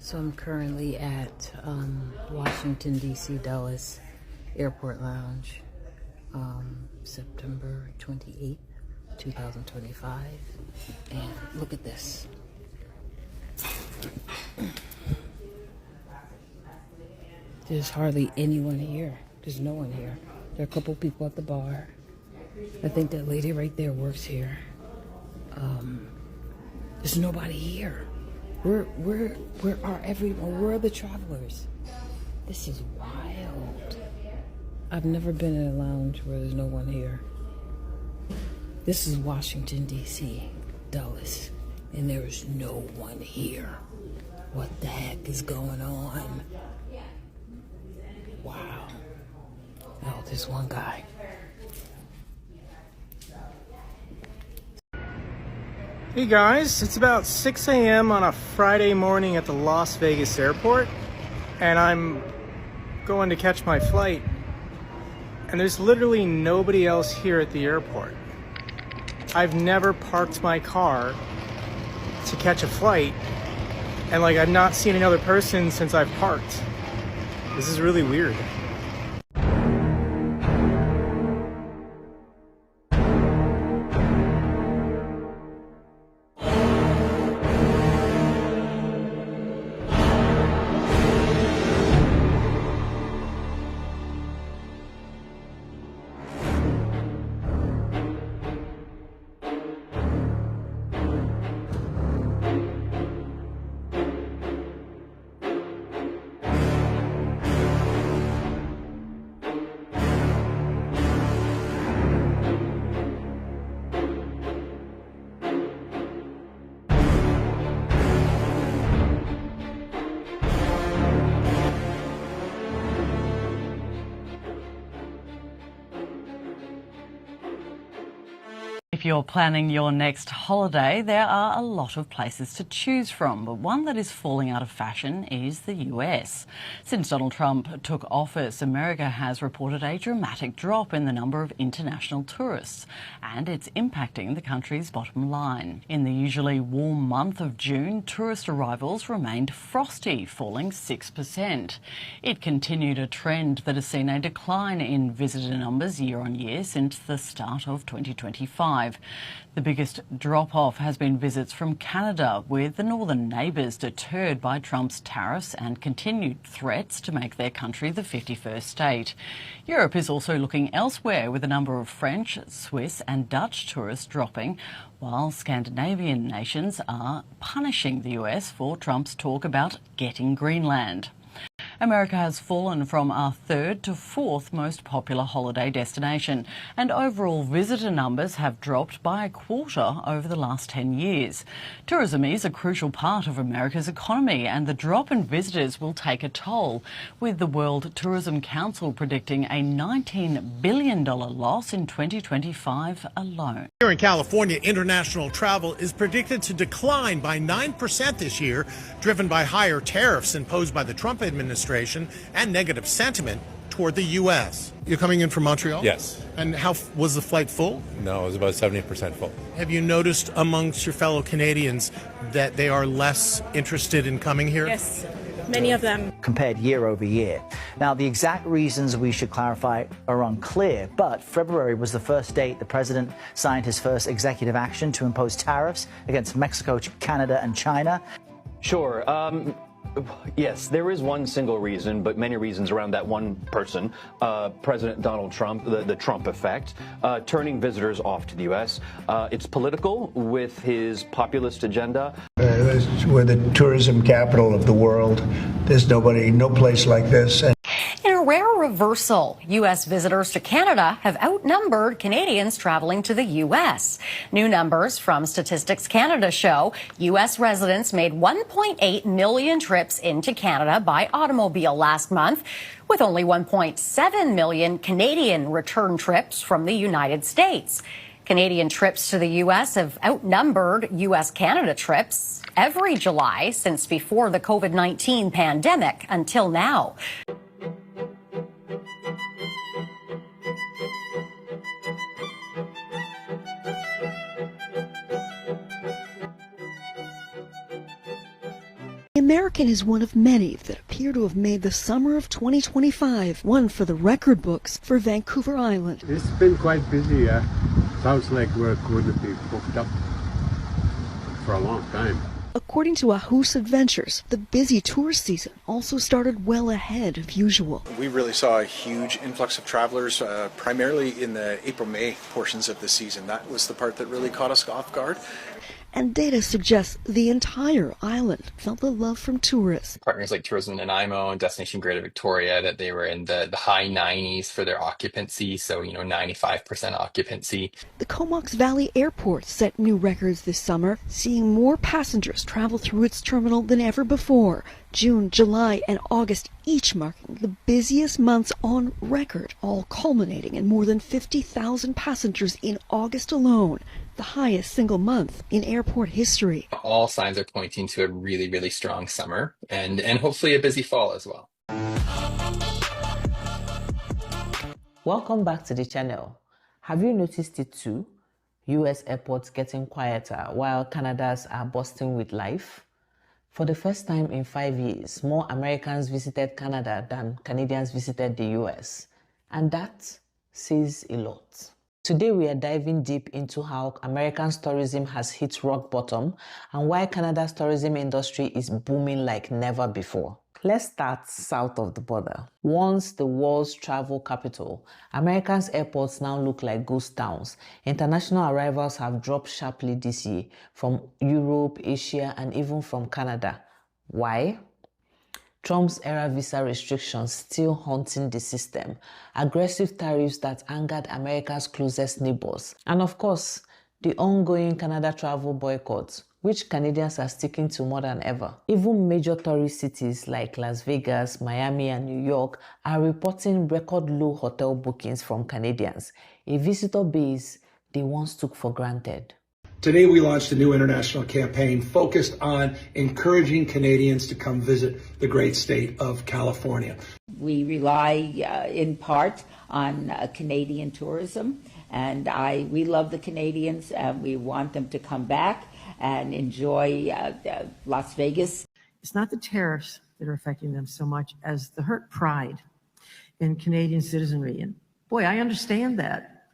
So I'm currently at Washington, D.C. Dulles Airport Lounge, September 28th, 2025. And look at this. There's hardly anyone here. There's no one here. There are a couple people at the bar. I think that lady right there works here. There's nobody here. Where are everyone? Where are the travelers? This is wild. I've never been in a lounge where there's no one here. This is Washington, D.C., Dulles, and there is no one here. What the heck is going on? Wow. Oh, there's one guy. Hey guys, it's about 6 a.m. on a Friday morning at the Las Vegas airport, and I'm going to catch my flight, and there's literally nobody else here at the airport. I've never parked my car to catch a flight, and I've not seen another person since I've parked. This is really weird. If you're planning your next holiday, there are a lot of places to choose from, but one that is falling out of fashion is the US. Since Donald Trump took office, America has reported a dramatic drop in the number of international tourists, and it's impacting the country's bottom line. In the usually warm month of June, tourist arrivals remained frosty, falling 6%. It continued a trend that has seen a decline in visitor numbers year on year since the start of 2025. The biggest drop-off has been visits from Canada, with the northern neighbours deterred by Trump's tariffs and continued threats to make their country the 51st state. Europe is also looking elsewhere, with the number of French, Swiss and Dutch tourists dropping, while Scandinavian nations are punishing the US for Trump's talk about getting Greenland. America has fallen from our third to fourth most popular holiday destination, and overall visitor numbers have dropped by a quarter over the last 10 years. Tourism is a crucial part of America's economy, and the drop in visitors will take a toll, with the World Tourism Council predicting a $19 billion loss in 2025 alone. Here in California, international travel is predicted to decline by 9% this year, driven by higher tariffs imposed by the Trump administration and negative sentiment toward the U.S. You're coming in from Montreal? Yes. And how was the flight full? No, it was about 70% full. Have you noticed amongst your fellow Canadians that they are less interested in coming here? Yes, many of them. Compared year over year. Now, the exact reasons we should clarify are unclear, but February was the first date the president signed his first executive action to impose tariffs against Mexico, Canada, and China. Sure. Yes, there is one single reason, but many reasons around that one person, President Donald Trump, the Trump effect, turning visitors off to the U.S. It's political with his populist agenda. We're the tourism capital of the world. There's no place like this. In a rare reversal, U.S. visitors to Canada have outnumbered Canadians traveling to the U.S. New numbers from Statistics Canada show U.S. residents made 1.8 million trips into Canada by automobile last month, with only 1.7 million Canadian return trips from the United States. Canadian trips to the U.S. have outnumbered U.S.-Canada trips every July since before the COVID-19 pandemic until now. American is one of many that appear to have made the summer of 2025 one for the record books for Vancouver Island. It's been quite busy. Sounds like we're going to be booked up for a long time. According to Abugu Adventures, the busy tourist season also started well ahead of usual. We really saw a huge influx of travelers, primarily in the April-May portions of the season. That was the part that really caught us off guard. And data suggests the entire island felt the love from tourists. Partners like Tourism Nanaimo and Destination Greater Victoria, that they were in the high 90s for their occupancy, so 95% occupancy. The Comox Valley Airport set new records this summer, seeing more passengers travel through its terminal than ever before. June, July, and August each marking the busiest months on record, all culminating in more than 50,000 passengers in August alone, the highest single month in airport history. All signs are pointing to a really, really strong summer and hopefully a busy fall as well. Welcome back to the channel. Have you noticed it too? US airports getting quieter while Canada's are bursting with life? For the first time in 5 years, more Americans visited Canada than Canadians visited the US. And that says a lot. Today we are diving deep into how Americans' tourism has hit rock bottom and why Canada's tourism industry is booming like never before. Let's start south of the border. Once the world's travel capital, America's airports now look like ghost towns. International arrivals have dropped sharply this year from Europe, Asia, and even from Canada. Why? Trump's era visa restrictions still haunting the system, aggressive tariffs that angered America's closest neighbors, and of course, the ongoing Canada travel boycotts, which Canadians are sticking to more than ever. Even major tourist cities like Las Vegas, Miami, and New York are reporting record low hotel bookings from Canadians, a visitor base they once took for granted. Today we launched a new international campaign focused on encouraging Canadians to come visit the great state of California. We rely in part on Canadian tourism, and we love the Canadians, and we want them to come back and enjoy Las Vegas. It's not the tariffs that are affecting them so much as the hurt pride in Canadian citizenry. And boy, I understand that.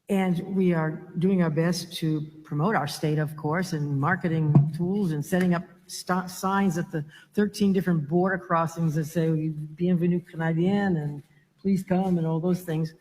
And we are doing our best to promote our state, of course, and marketing tools and setting up signs at the 13 different border crossings that say, Bienvenue Canadien, and please come, and all those things.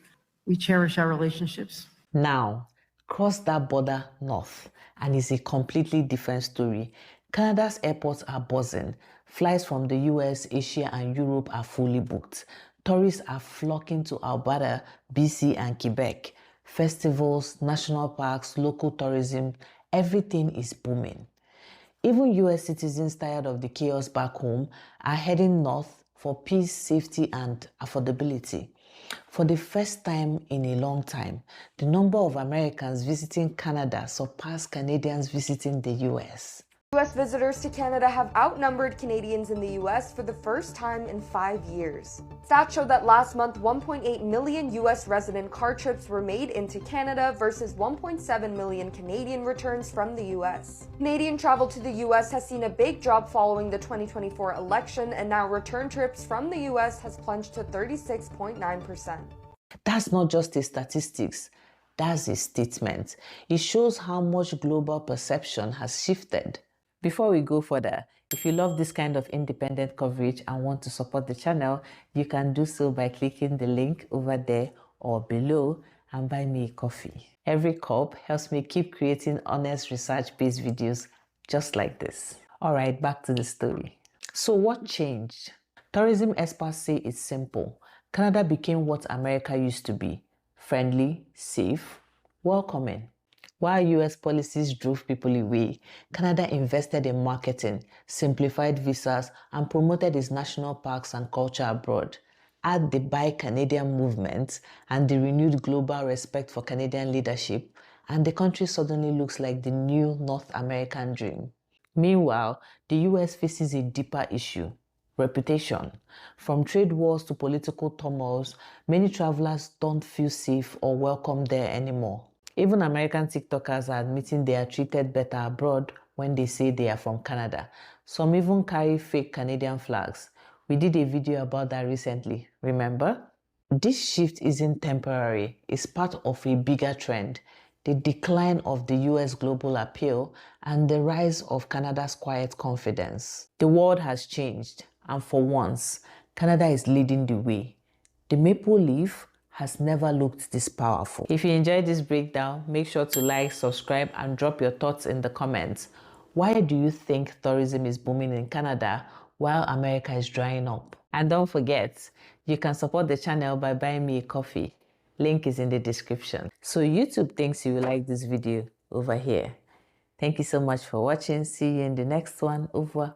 We cherish our relationships. Now, cross that border north, and it's a completely different story. Canada's airports are buzzing. Flights from the US, Asia, and Europe are fully booked. Tourists are flocking to Alberta, BC, and Quebec. Festivals, national parks, local tourism, everything is booming. Even US citizens tired of the chaos back home are heading north for peace, safety, and affordability. For the first time in a long time, the number of Americans visiting Canada surpassed Canadians visiting the US. U.S. visitors to Canada have outnumbered Canadians in the U.S. for the first time in 5 years. Stats show that last month, 1.8 million U.S. resident car trips were made into Canada versus 1.7 million Canadian returns from the U.S. Canadian travel to the U.S. has seen a big drop following the 2024 election, and now return trips from the U.S. has plunged to 36.9%. That's not just a statistics, that's a statement. It shows how much global perception has shifted. Before we go further, if you love this kind of independent coverage and want to support the channel, you can do so by clicking the link over there or below and buy me a coffee. Every cup helps me keep creating honest research-based videos just like this. Alright, back to the story. So what changed? Tourism experts say it's simple. Canada became what America used to be: friendly, safe, welcoming. While US policies drove people away, Canada invested in marketing, simplified visas, and promoted its national parks and culture abroad. Add the Buy Canadian movement and the renewed global respect for Canadian leadership, and the country suddenly looks like the new North American dream. Meanwhile, the US faces a deeper issue: reputation. From trade wars to political turmoils, many travelers don't feel safe or welcome there anymore. Even American TikTokers are admitting they are treated better abroad when they say they are from Canada. Some even carry fake Canadian flags. We did a video about that recently, remember? This shift isn't temporary, it's part of a bigger trend. The decline of the US global appeal and the rise of Canada's quiet confidence. The world has changed, and for once, Canada is leading the way. The maple leaf has never looked this powerful. If you enjoyed this breakdown, make sure to like, subscribe, and drop your thoughts in the comments. Why do you think tourism is booming in Canada while America is drying up? And don't forget, you can support the channel by buying me a coffee. Link is in the description. So YouTube thinks you will like this video over here. Thank you so much for watching. See you in the next one. Over.